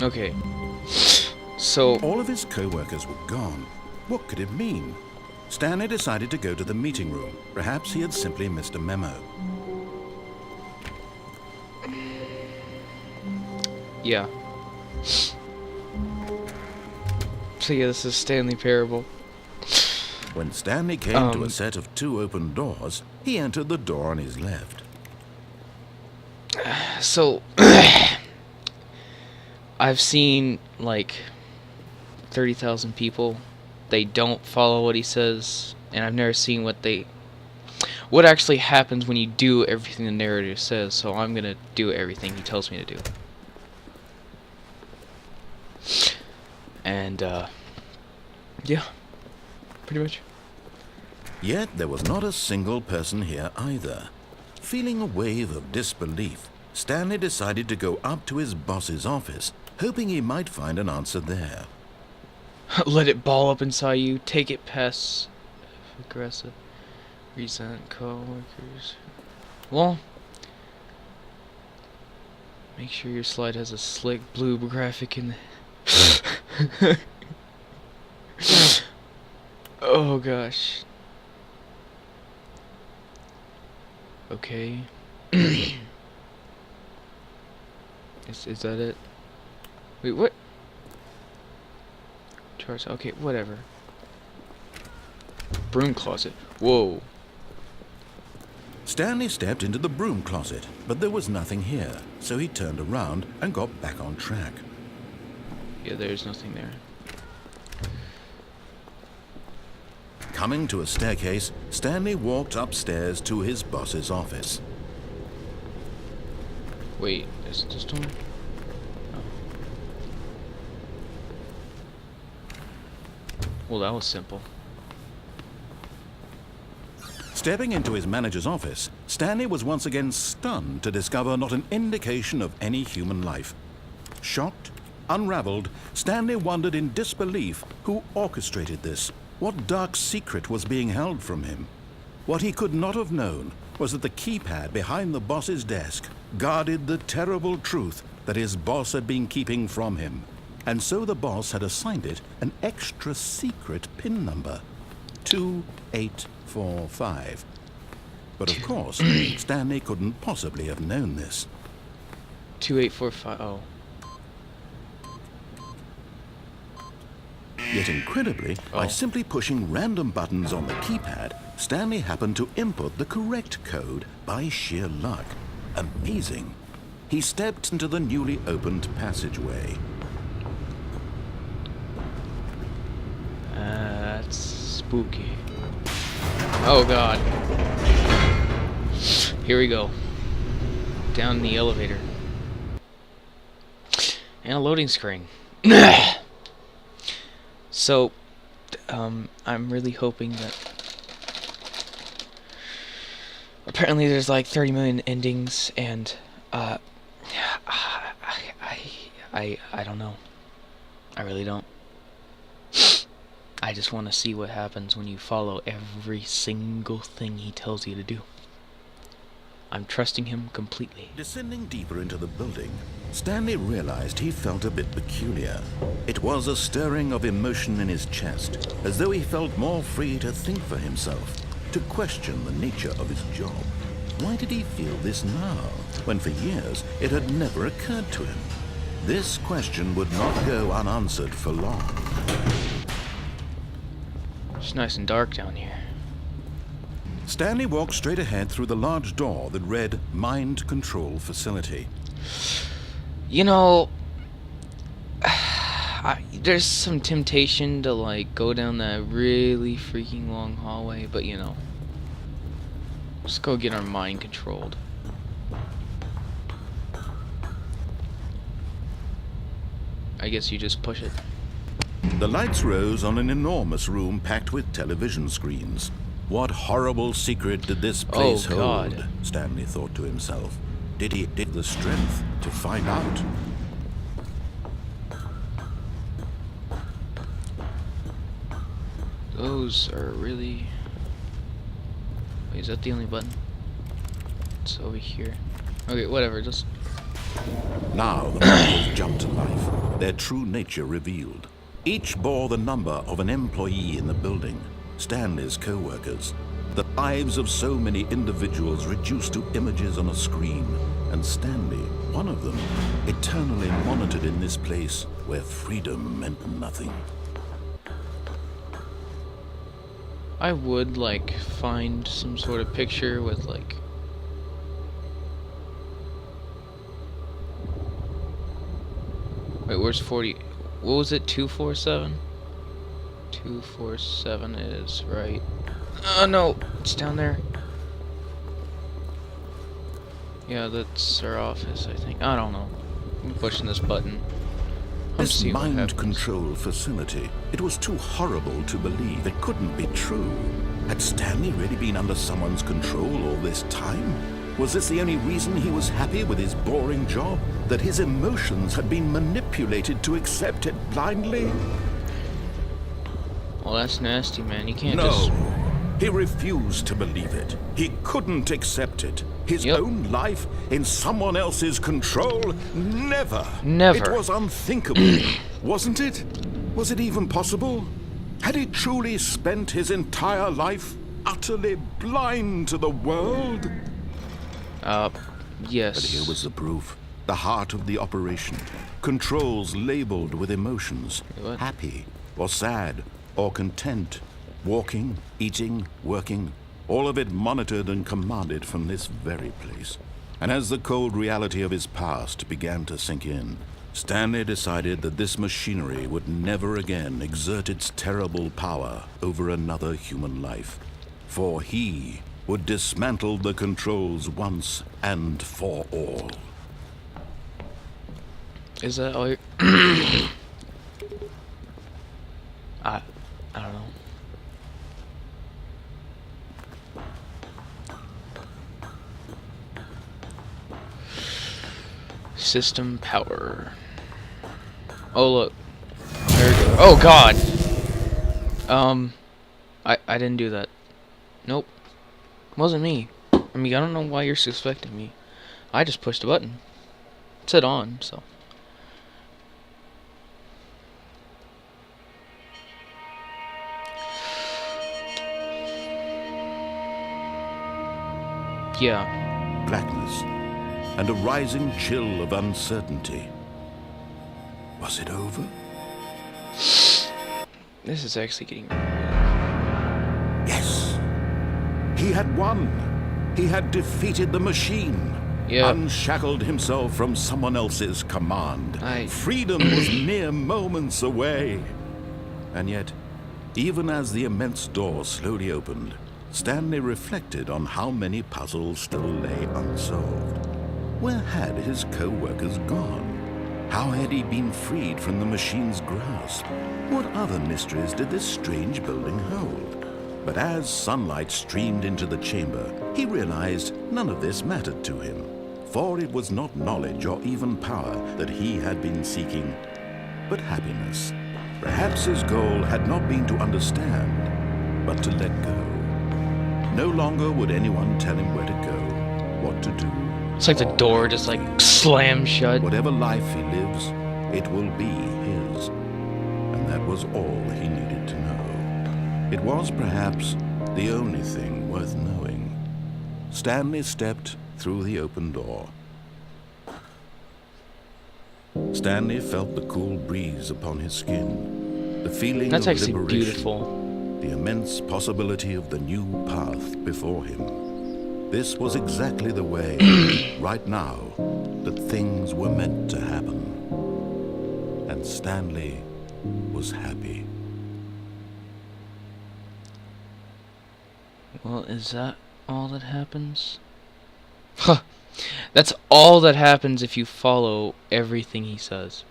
Okay. So... All of his co-workers were gone. What could it mean? Stanley decided to go to the meeting room. Perhaps he had simply missed a memo. Yeah. So yeah, this is Stanley Parable. When Stanley came to a set of 2 open doors, he entered the door on his left. So... I've seen, like, 30,000 people. They don't follow what he says, and I've never seen what actually happens when you do everything the narrative says, so I'm gonna do everything he tells me to do. And, yeah, pretty much. Yet there was not a single person here either. Feeling a wave of disbelief, Stanley decided to go up to his boss's office, hoping he might find an answer there. Let it ball up inside you. Take it past aggressive, resent co-workers. Well, make sure your slide has a slick blue graphic in the... Oh gosh. Okay. Is that it? Wait, what? Charts. Okay, whatever. Broom closet. Whoa. Stanley stepped into the broom closet, but there was nothing here, so he turned around and got back on track. Yeah, there's nothing there. Coming to a staircase, Stanley walked upstairs to his boss's office. Wait, is it this door? Oh. Well, that was simple. Stepping into his manager's office, Stanley was once again stunned to discover not an indication of any human life. Shocked, unraveled, Stanley wondered in disbelief who orchestrated this. What dark secret was being held from him? What he could not have known was that the keypad behind the boss's desk guarded the terrible truth that his boss had been keeping from him. And so the boss had assigned it an extra secret PIN number, 2845. But of course, Stanley couldn't possibly have known this. 2845. Oh. Yet incredibly, by simply pushing random buttons on the keypad, Stanley happened to input the correct code by sheer luck. Amazing. He stepped into the newly opened passageway. That's spooky. Oh god. Here we go. Down the elevator. And a loading screen. So, I'm really hoping that... Apparently there's like 30 million endings, and, I don't know. I really don't. I just want to see what happens when you follow every single thing he tells you to do. I'm trusting him completely. Descending deeper into the building, Stanley realized he felt a bit peculiar. It was a stirring of emotion in his chest, as though he felt more free to think for himself, to question the nature of his job. Why did he feel this now, when for years it had never occurred to him? This question would not go unanswered for long. It's nice and dark down here. Stanley walked straight ahead through the large door that read Mind Control Facility. You know, there's some temptation to like go down that really freaking long hallway, but you know, let's go get our mind controlled. I guess you just push it. The lights rose on an enormous room packed with television screens. What horrible secret did this place hold? Stanley thought to himself. Did he have the strength to find out? Those are really... Wait, is that the only button? It's over here. Okay, whatever, just... Now the monsters jumped to life, their true nature revealed. Each bore the number of an employee in the building, Stanley's co-workers. The lives of so many individuals reduced to images on a screen, and Stanley, one of them, eternally monitored in this place where freedom meant nothing. I would, like, find some sort of picture with, like... Wait, where's 40... What was it, 247? 247 is right. Oh, no! It's down there. Yeah, that's our office, I think. I don't know. I'm pushing this button. This mind control facility, it was too horrible to believe. It couldn't be true. Had Stanley really been under someone's control all this time? Was this the only reason he was happy with his boring job? That his emotions had been manipulated to accept it blindly? Well, that's nasty, man. You can't No. just... He refused to believe it. He couldn't accept it. His own life in someone else's control? Never. Never. It was unthinkable. Wasn't it? Was it even possible? Had he truly spent his entire life utterly blind to the world? Yes. But here was the proof. The heart of the operation. Controls labeled with emotions. What? Happy, or sad, or content. Walking, eating, working. All of it monitored and commanded from this very place. And as the cold reality of his past began to sink in, Stanley decided that this machinery would never again exert its terrible power over another human life. For he would dismantle the controls once and for all. Is that all you're... I don't know. System power. Oh, look. There we go. Oh, God! I didn't do that. Nope. Wasn't me. I mean, I don't know why you're suspecting me. I just pushed a button. It said on, so... Yeah. Blackness and a rising chill of uncertainty. Was it over? This is actually getting... Yes. He had won. He had defeated the machine. Yep. Unshackled himself from someone else's command. I... Freedom was mere moments away. And yet, even as the immense door slowly opened, Stanley reflected on how many puzzles still lay unsolved. Where had his co-workers gone? How had he been freed from the machine's grasp? What other mysteries did this strange building hold? But as sunlight streamed into the chamber, he realized none of this mattered to him. For it was not knowledge or even power that he had been seeking, but happiness. Perhaps his goal had not been to understand, but to let go. No longer would anyone tell him where to go, what to do. It's like the door just like slammed shut. Whatever life he lives, it will be his. And that was all he needed to know. It was perhaps the only thing worth knowing. Stanley stepped through the open door. Stanley felt the cool breeze upon his skin, the feeling That's of actually liberation, beautiful. the immense possibility of the new path before him. This was exactly the way, right now, that things were meant to happen. And Stanley was happy. Well, is that all that happens? Huh. That's all that happens if you follow everything he says.